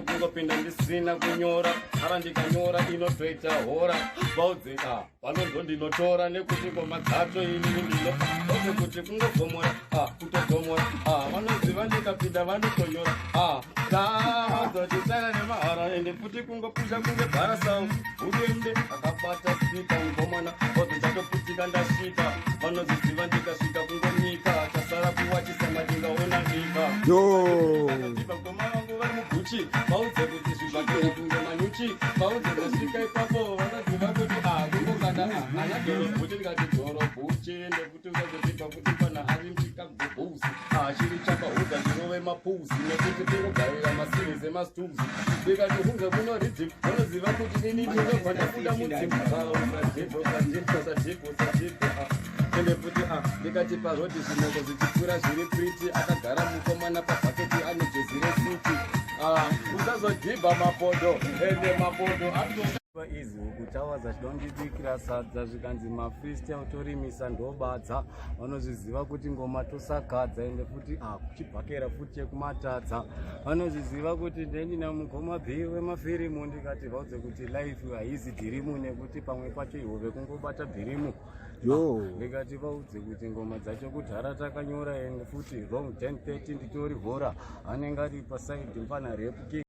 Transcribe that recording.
kungopinda ndisina kunyora ara ndikanyora inotoita hora vaudzika vanonzo ndinotora nekuti ngoma dzacho inini ndinoze kuti kungogomora kutogomora vanoziva ndikapinda vanotonyora vazotitsara nemahara ende futi kungopusha kunge bharasau urende akabata spika ngomana vozo ndatoputika ndasvika vanoziziva ndikasvika kungonyika chasara kuwachisa ndingaona ndika Gucci, vaudze kuti zvibhakera kunge manyuchi vaudze ndasvika ipapo vanoziva kuti kungokanda anadoro bhuchi ndikati doro bhuchi ende kuti usazoziva kuti pana ari mchikagobhuzi chiri chakaudza ndinove mapuzi nekuti kungogarira masirizi emastubzi ndikati kunge kuno ridhim vanoziva kuti nini ndinobva ndabuda mudzimu ende futi ndikati parodi zvinoko zvichikwira zviri priti akagara mukomana pabhaketi ane jezi resiti usazodhibha mapodo ende mapodo izi kutawadza chidondibikira sadza zvikanzi mafristi autorimisa ndobadza vanozviziva kuti ngoma tosagadza ende futi kuchibhakera futi chekumatadza vanozviziva kuti ndendina mugoma bhii wemafirimu ndikati vaudze kuti life haizi dhirimu nekuti pamwe pacho ihove kungobata dhirimu ndikati vaudze kuti ngoma dzacho kudhara takanyora ende futi wrong 1030 nditori hora anenge ari pasaidi mpana repu